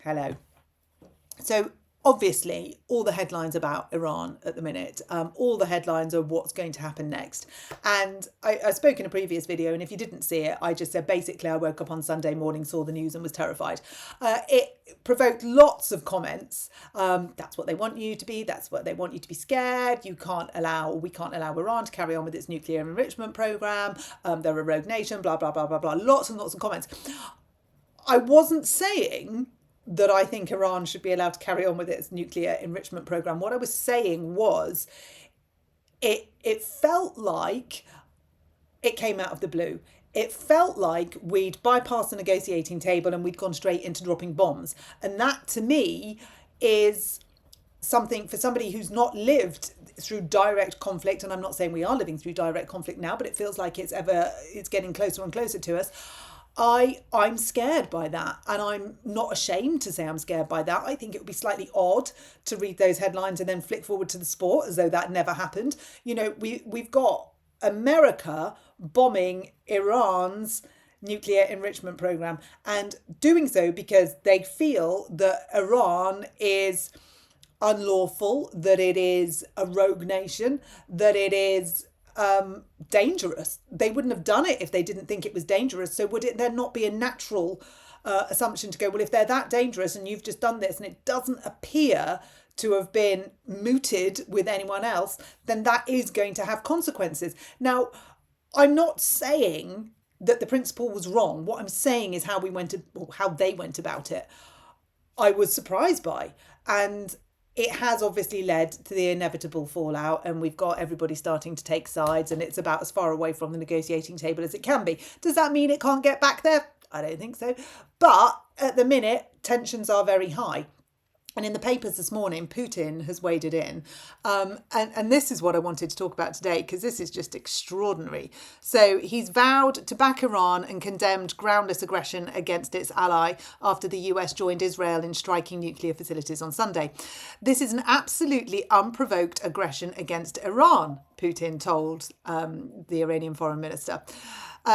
Hello. So obviously, all the headlines about Iran at the minute, all the headlines are what's going to happen next. And I spoke in a previous video, and if you didn't see it, I just said basically I woke up on Sunday morning, saw the news, and was terrified. It provoked lots of comments. That's what they want you to be. That's what they want you to be scared. We can't allow Iran to carry on with its nuclear enrichment program. They're a rogue nation. Blah blah blah blah blah. Lots and lots of comments. I wasn't saying that I think Iran should be allowed to carry on with its nuclear enrichment program. What I was saying was it felt like it came out of the blue. It felt like we'd bypassed the negotiating table and we'd gone straight into dropping bombs. And that to me is something for somebody who's not lived through direct conflict, and I'm not saying we are living through direct conflict now, but it feels like it's getting closer and closer to us. I'm scared by that, and I'm not ashamed to say I'm scared by that. I think it would be slightly odd to read those headlines and then flick forward to the sport as though that never happened. We've got America bombing Iran's nuclear enrichment program, and doing so because they feel that Iran is unlawful, that it is a rogue nation, that it is dangerous. They wouldn't have done it if they didn't think it was dangerous. So would it then not be a natural assumption to go, well, if they're that dangerous and you've just done this and it doesn't appear to have been mooted with anyone else, then that is going to have consequences. Now, I'm not saying that the principle was wrong. What I'm saying is how they went about it. I was surprised by, and it has obviously led to the inevitable fallout, and we've got everybody starting to take sides, and it's about as far away from the negotiating table as it can be. Does that mean it can't get back there? I don't think so. But at the minute, tensions are very high. And in the papers this morning, Putin has waded in. And this is what I wanted to talk about today, because this is just extraordinary. So he's vowed to back Iran and condemned groundless aggression against its ally after the US joined Israel in striking nuclear facilities on Sunday. This is an absolutely unprovoked aggression against Iran, Putin told the Iranian foreign minister.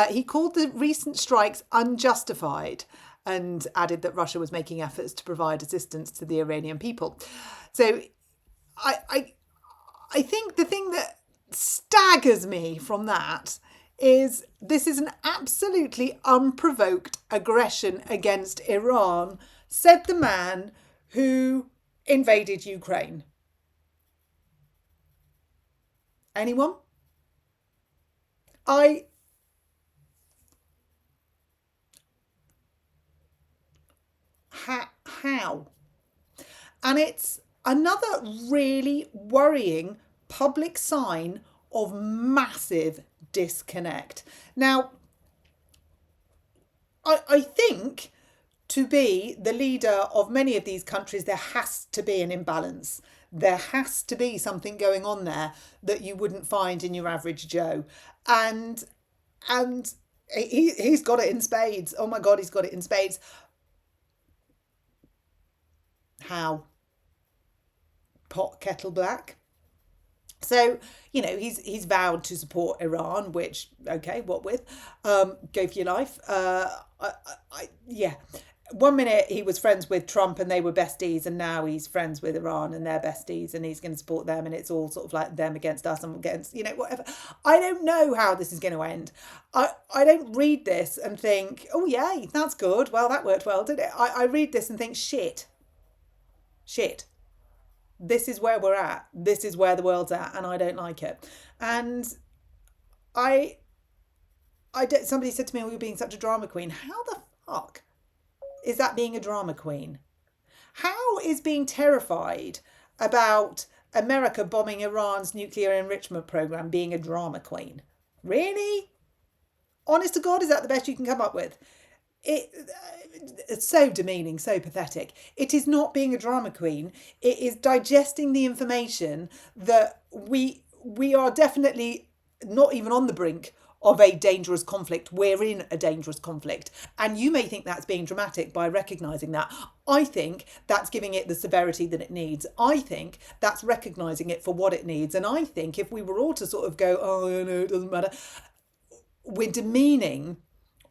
He called the recent strikes unjustified, and added that Russia was making efforts to provide assistance to the Iranian people. So I think the thing that staggers me from that is this is an absolutely unprovoked aggression against Iran, said the man who invaded Ukraine. Anyone? How? And it's another really worrying public sign of massive disconnect. Now, I think to be the leader of many of these countries, there has to be an imbalance. There has to be something going on there that you wouldn't find in your average Joe. And he's got it in spades. Oh my God, he's got it in spades. How? Pot kettle black. So, he's vowed to support Iran, which, okay, what with? Go for your life. Yeah. 1 minute he was friends with Trump and they were besties, and now he's friends with Iran and they're besties, and he's going to support them, and it's all sort of like them against us and against, whatever. I don't know how this is going to end. I don't read this and think, oh, yay, that's good. Well, that worked well, didn't it? I read this and think, shit. This is where we're at. This is where the world's at, and I don't like it. And somebody said to me, "Oh, you're being such a drama queen." How the fuck is that being a drama queen? How is being terrified about America bombing Iran's nuclear enrichment program being a drama queen? Really? Honest to God, is that the best you can come up with? It's so demeaning, so pathetic. It is not being a drama queen. It is digesting the information that we are definitely not even on the brink of a dangerous conflict. We're in a dangerous conflict. And you may think that's being dramatic by recognising that. I think that's giving it the severity that it needs. I think that's recognising it for what it needs. And I think if we were all to sort of go, oh, no, it doesn't matter, we're demeaning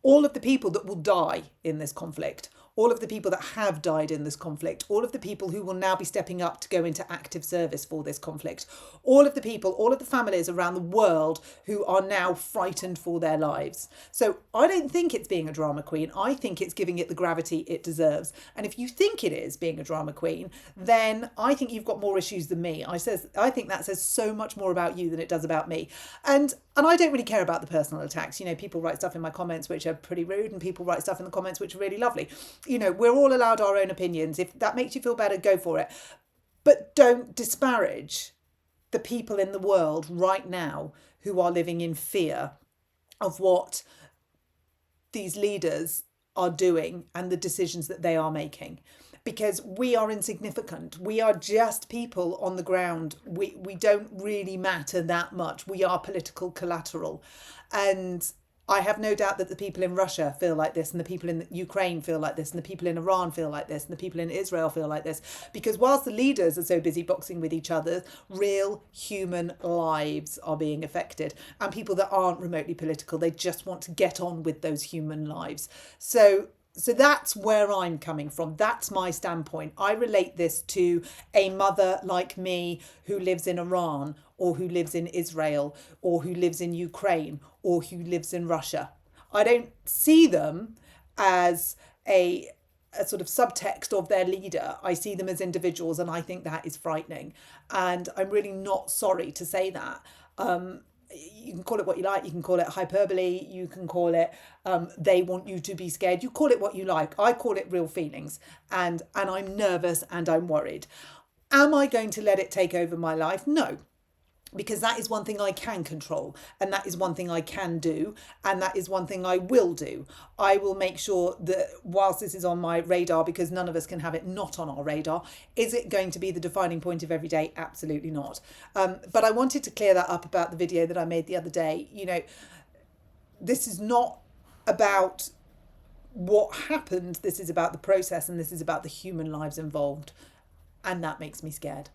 all of the people that will die in this conflict, all of the people that have died in this conflict, all of the people who will now be stepping up to go into active service for this conflict, all of the people, all of the families around the world who are now frightened for their lives. So I don't think it's being a drama queen. I think it's giving it the gravity it deserves. And if you think it is being a drama queen, then I think you've got more issues than me. I think that says so much more about you than it does about me. And I don't really care about the personal attacks. You know, people write stuff in my comments which are pretty rude, and people write stuff in the comments which are really lovely. You know, we're all allowed our own opinions. If that makes you feel better, go for it. But don't disparage the people in the world right now who are living in fear of what these leaders are doing and the decisions that they are making. Because we are insignificant. We are just people on the ground. We don't really matter that much. We are political collateral. And I have no doubt that the people in Russia feel like this, and the people in Ukraine feel like this, and the people in Iran feel like this, and the people in Israel feel like this. Because whilst the leaders are so busy boxing with each other, real human lives are being affected. And people that aren't remotely political, they just want to get on with those human lives. So that's where I'm coming from. That's my standpoint. I relate this to a mother like me who lives in Iran, or who lives in Israel, or who lives in Ukraine, or who lives in Russia. I don't see them as a sort of subtext of their leader. I see them as individuals, and I think that is frightening. And I'm really not sorry to say that. You can call it what you like. You can call it hyperbole. You can call it they want you to be scared. You call it what you like. I call it real feelings. And I'm nervous and I'm worried. Am I going to let it take over my life? No. Because that is one thing I can control, and that is one thing I can do, and that is one thing I will do. I will make sure that whilst this is on my radar, because none of us can have it not on our radar, is it going to be the defining point of every day? Absolutely not. But I wanted to clear that up about the video that I made the other day. You know, this is not about what happened. This is about the process, and this is about the human lives involved. And that makes me scared.